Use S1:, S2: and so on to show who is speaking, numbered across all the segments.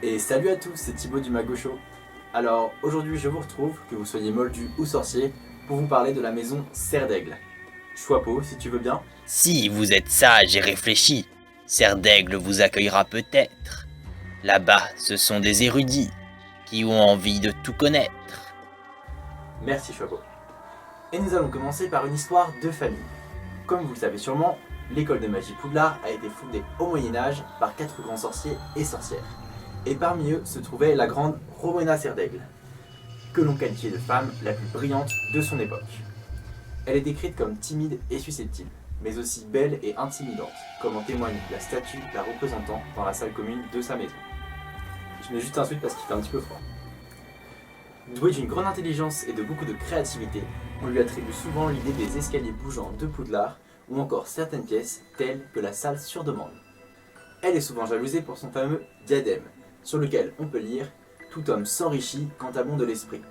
S1: Et salut à tous, c'est Thibaut du Mago Show. Alors aujourd'hui je vous retrouve, que vous soyez moldu ou sorcier, pour vous parler de la maison Serre d'Aigle. Choixpeau, si tu veux bien.
S2: Si vous êtes sage et réfléchi, Serre d'Aigle vous accueillera peut-être. Là-bas, ce sont des érudits qui ont envie de tout connaître.
S1: Merci Choixpeau. Et nous allons commencer par une histoire de famille. Comme vous le savez sûrement, l'école de magie Poudlard a été fondée au Moyen-Âge par 4 grands sorciers et sorcières. Et parmi eux se trouvait la grande Rowena Serre d'Aigle, que l'on qualifiait de femme la plus brillante de son époque. Elle est décrite comme timide et susceptible, mais aussi belle et intimidante, comme en témoigne la statue la représentant dans la salle commune de sa maison. Je mets juste un suite parce qu'il fait un petit peu froid. Douée d'une grande intelligence et de beaucoup de créativité, on lui attribue souvent l'idée des escaliers bougeants de Poudlard ou encore certaines pièces telles que la salle sur demande. Elle est souvent jalousée pour son fameux diadème, sur lequel on peut lire « Tout homme s'enrichit quand a bon de l'esprit »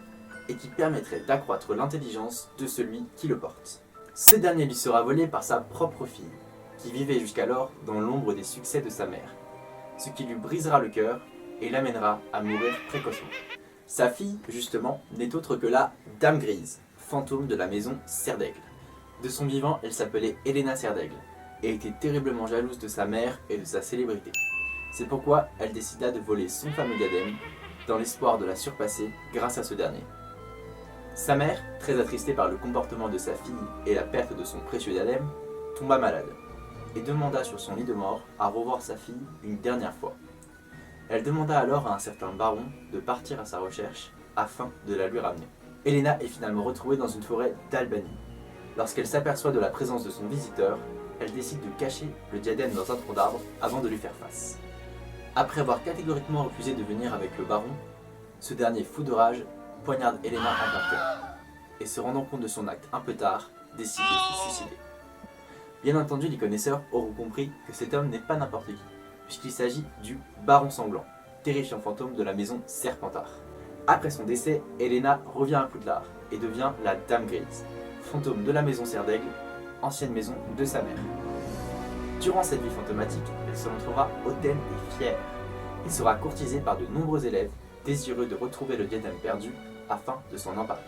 S1: et qui permettrait d'accroître l'intelligence de celui qui le porte. Ce dernier lui sera volé par sa propre fille, qui vivait jusqu'alors dans l'ombre des succès de sa mère, ce qui lui brisera le cœur et l'amènera à mourir précocement. Sa fille, justement, n'est autre que la Dame Grise, fantôme de la maison Serre d'Aigle. De son vivant, elle s'appelait Helena Serre d'Aigle et était terriblement jalouse de sa mère et de sa célébrité. C'est pourquoi elle décida de voler son fameux diadème, dans l'espoir de la surpasser grâce à ce dernier. Sa mère, très attristée par le comportement de sa fille et la perte de son précieux diadème, tomba malade et demanda sur son lit de mort à revoir sa fille une dernière fois. Elle demanda alors à un certain baron de partir à sa recherche afin de la lui ramener. Helena est finalement retrouvée dans une forêt d'Albanie. Lorsqu'elle s'aperçoit de la présence de son visiteur, elle décide de cacher le diadème dans un tronc d'arbre avant de lui faire face. Après avoir catégoriquement refusé de venir avec le baron, ce dernier, fou de rage, poignarde Helena en plein cœur et se rendant compte de son acte un peu tard, décide de se suicider. Bien entendu, les connaisseurs auront compris que cet homme n'est pas n'importe qui, puisqu'il s'agit du Baron Sanglant, terrifiant fantôme de la maison Serpentard. Après son décès, Helena revient à Poudlard et devient la Dame Grise, fantôme de la maison Serre d'Aigle, ancienne maison de sa mère. Durant cette vie fantomatique, elle se montrera hautaine et fière, et sera courtisée par de nombreux élèves désireux de retrouver le diadème perdu afin de s'en emparer.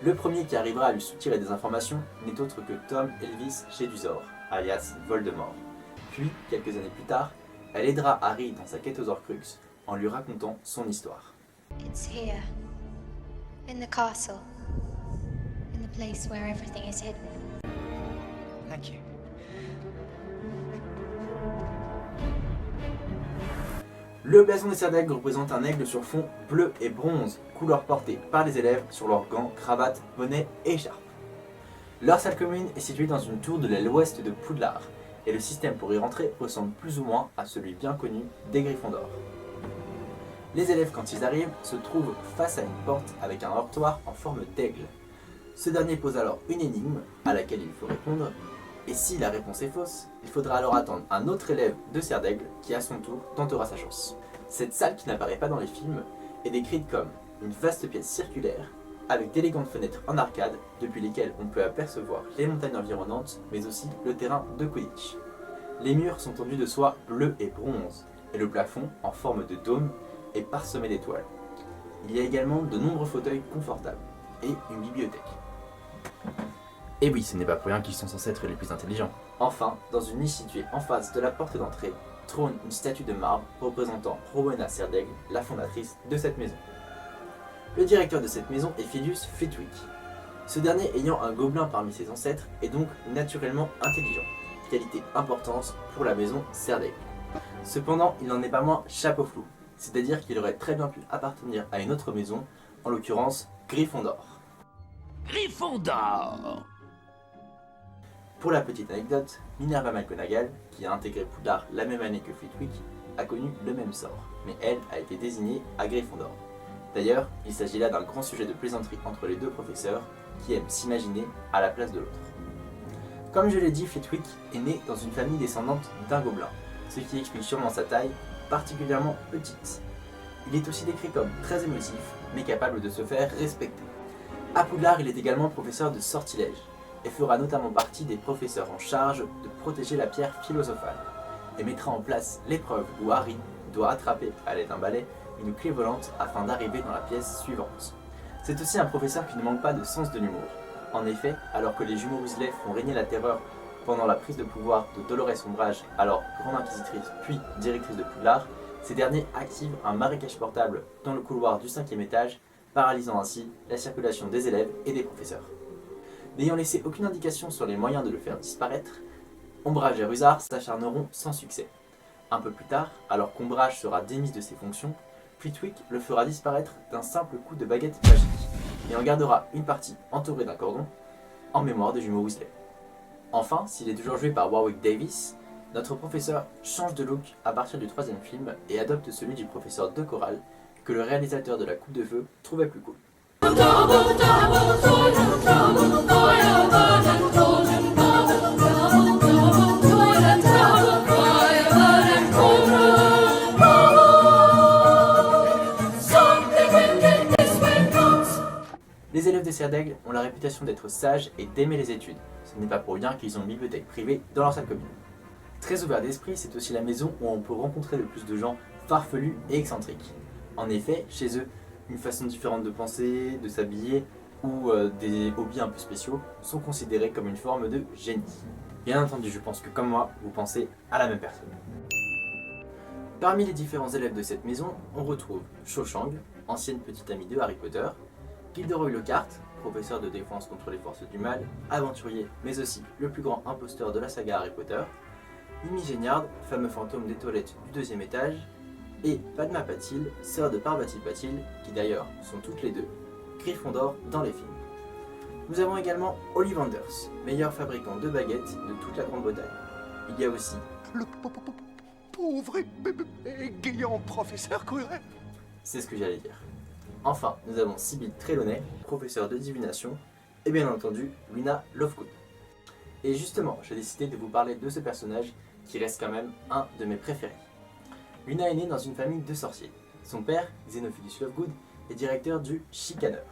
S1: Le premier qui arrivera à lui soutirer des informations n'est autre que Tom Elvis Jedusor, alias Voldemort. Puis, quelques années plus tard, elle aidera Harry dans sa quête aux Horcruxes en lui racontant son histoire.
S3: It's here, in the castle, in the place where everything is hidden.
S4: Thank you.
S1: Le blason des Serre d'Aigle représente un aigle sur fond bleu et bronze, couleur portée par les élèves sur leurs gants, cravates, bonnets et écharpes. Leur salle commune est située dans une tour de l'aile ouest de Poudlard, et le système pour y rentrer ressemble plus ou moins à celui bien connu des Gryffondors. Les élèves, quand ils arrivent, se trouvent face à une porte avec un heurtoir en forme d'aigle. Ce dernier pose alors une énigme à laquelle il faut répondre, et si la réponse est fausse, il faudra alors attendre un autre élève de Serre d'Aigle qui à son tour tentera sa chance. Cette salle, qui n'apparaît pas dans les films, est décrite comme une vaste pièce circulaire avec d'élégantes fenêtres en arcade depuis lesquelles on peut apercevoir les montagnes environnantes mais aussi le terrain de Quidditch. Les murs sont tendus de soie bleue et bronze et le plafond, en forme de dôme, est parsemé d'étoiles. Il y a également de nombreux fauteuils confortables et une bibliothèque. Et oui, ce n'est pas pour rien qu'ils sont censés être les plus intelligents. Enfin, dans une niche située en face de la porte d'entrée, trône une statue de marbre représentant Rowena Serre d'Aigle, la fondatrice de cette maison. Le directeur de cette maison est Filius Flitwick. Ce dernier, ayant un gobelin parmi ses ancêtres, est donc naturellement intelligent, qualité importante pour la maison Serre d'Aigle. Cependant, il n'en est pas moins chapeau flou, c'est-à-dire qu'il aurait très bien pu appartenir à une autre maison, en l'occurrence Gryffondor.
S4: Gryffondor!
S1: Pour la petite anecdote, Minerva McGonagall, qui a intégré Poudlard la même année que Flitwick, a connu le même sort, mais elle a été désignée à Gryffondor. D'ailleurs, il s'agit là d'un grand sujet de plaisanterie entre les deux professeurs, qui aiment s'imaginer à la place de l'autre. Comme je l'ai dit, Flitwick est né dans une famille descendante d'un gobelin, ce qui explique sûrement sa taille particulièrement petite. Il est aussi décrit comme très émotif, mais capable de se faire respecter. À Poudlard, il est également professeur de sortilège, et fera notamment partie des professeurs en charge de protéger la pierre philosophale, et mettra en place l'épreuve où Harry doit attraper, à l'aide d'un balai, une clé volante afin d'arriver dans la pièce suivante. C'est aussi un professeur qui ne manque pas de sens de l'humour. En effet, alors que les jumeaux Weasley font régner la terreur pendant la prise de pouvoir de Dolores Umbridge, alors grande inquisitrice puis directrice de Poudlard, ces derniers activent un marécage portable dans le couloir du 5e étage, paralysant ainsi la circulation des élèves et des professeurs. N'ayant laissé aucune indication sur les moyens de le faire disparaître, Ombrage et Rusard s'acharneront sans succès. Un peu plus tard, alors qu'Ombrage sera démise de ses fonctions, Flitwick le fera disparaître d'un simple coup de baguette magique, et en gardera une partie entourée d'un cordon, en mémoire des jumeaux Weasley. Enfin, s'il est toujours joué par Warwick Davis, notre professeur change de look à partir du 3e film et adopte celui du professeur de chorale, que le réalisateur de La Coupe de Feu trouvait plus cool. Les élèves des Serres d'Aigle ont la réputation d'être sages et d'aimer les études. Ce n'est pas pour rien qu'ils ont une bibliothèque privée dans leur salle commune. Très ouvert d'esprit, c'est aussi la maison où on peut rencontrer le plus de gens farfelus et excentriques. En effet, chez eux, une façon différente de penser, de s'habiller ou des hobbies un peu spéciaux sont considérés comme une forme de génie. Bien entendu, je pense que comme moi, vous pensez à la même personne. Parmi les différents élèves de cette maison, on retrouve Cho Chang, ancienne petite amie de Harry Potter, Gilderoy Lockhart, professeur de défense contre les forces du mal, aventurier, mais aussi le plus grand imposteur de la saga Harry Potter, Mimi Géniard, fameux fantôme des toilettes du 2e étage, et Padma Patil, sœur de Parvati Patil, qui d'ailleurs sont toutes les deux Gryffondor dans les films. Nous avons également Ollivanders, meilleur fabricant de baguettes de toute la Grande-Bretagne. Il y a aussi
S4: Le pauvre et gayant professeur Quirrell.
S1: C'est ce que j'allais dire. Enfin, nous avons Sibyl Trelawney, professeure de divination, et bien entendu, Luna Lovegood. Et justement, j'ai décidé de vous parler de ce personnage qui reste quand même un de mes préférés. Luna est née dans une famille de sorciers. Son père, Xenophilus Lovegood, est directeur du Chicaneur,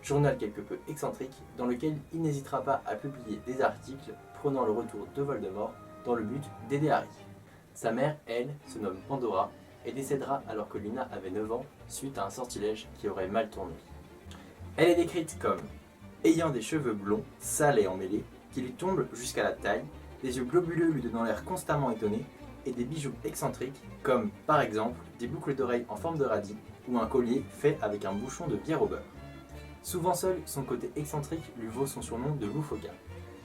S1: journal quelque peu excentrique dans lequel il n'hésitera pas à publier des articles prônant le retour de Voldemort dans le but d'aider Harry. Sa mère, elle, se nomme Pandora et décédera alors que Luna avait 9 ans suite à un sortilège qui aurait mal tourné. Elle est décrite comme ayant des cheveux blonds, sales et emmêlés, qui lui tombent jusqu'à la taille, des yeux globuleux lui donnant l'air constamment étonné, et des bijoux excentriques comme par exemple des boucles d'oreilles en forme de radis ou un collier fait avec un bouchon de bière au beurre. Souvent seule, son côté excentrique lui vaut son surnom de Loufoka.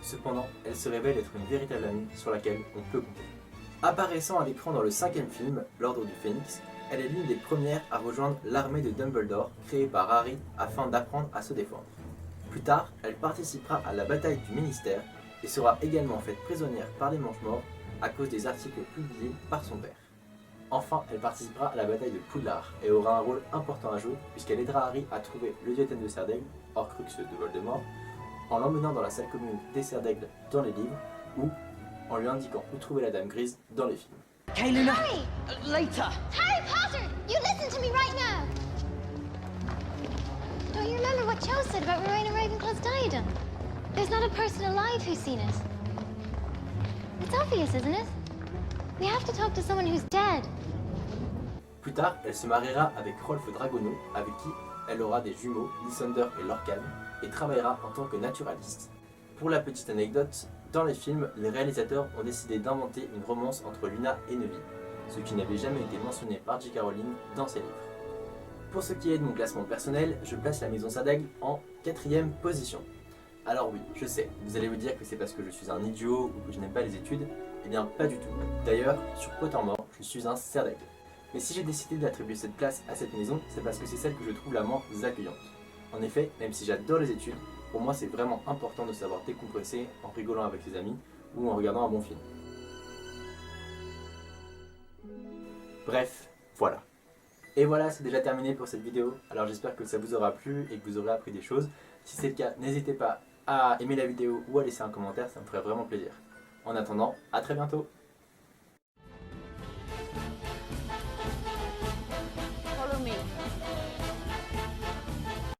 S1: Cependant, elle se révèle être une véritable amie sur laquelle on peut compter. Apparaissant à l'écran dans le 5e film, L'Ordre du Phénix, elle est l'une des premières à rejoindre l'armée de Dumbledore créée par Harry afin d'apprendre à se défendre. Plus tard, elle participera à la bataille du Ministère et sera également faite prisonnière par les Manches-Morts à cause des articles publiés par son père. Enfin, elle participera à la bataille de Poudlard et aura un rôle important à jouer puisqu'elle aidera Harry à trouver le diadème de Serre d'Aigle, Horcrux de Voldemort, en l'emmenant dans la salle commune des Serres d'Aigle dans les livres ou en lui indiquant où trouver la Dame Grise dans les films.
S5: Okay, Luna.
S3: Harry!
S5: Later.
S3: Harry Potter! You listen to me right now! Don't you remember what Cho said about Rowena Ravenclaw's diadem? There's not a person alive who's seen it. It's obvious, isn't it? We have to talk to someone who's dead.
S1: Plus tard, elle se mariera avec Rolf Dragono, avec qui elle aura des jumeaux, Lysander et Lorcan, et travaillera en tant que naturaliste. Pour la petite anecdote, dans les films, les réalisateurs ont décidé d'inventer une romance entre Luna et Neville, ce qui n'avait jamais été mentionné par J.K. Rowling dans ses livres. Pour ce qui est de mon classement personnel, je place la Maison Serre d'Aigle en 4e position. Alors oui, je sais, vous allez vous dire que c'est parce que je suis un idiot ou que je n'aime pas les études, eh bien pas du tout. D'ailleurs, sur Pottermore, je suis un Serre d'Aigle. Mais si j'ai décidé d'attribuer cette place à cette maison, c'est parce que c'est celle que je trouve la moins accueillante. En effet, même si j'adore les études, pour moi c'est vraiment important de savoir décompresser en rigolant avec ses amis ou en regardant un bon film. Bref, voilà. Et voilà, c'est déjà terminé pour cette vidéo. Alors j'espère que ça vous aura plu et que vous aurez appris des choses. Si c'est le cas, n'hésitez pas à aimer la vidéo ou à laisser un commentaire, ça me ferait vraiment plaisir. En attendant, à très bientôt.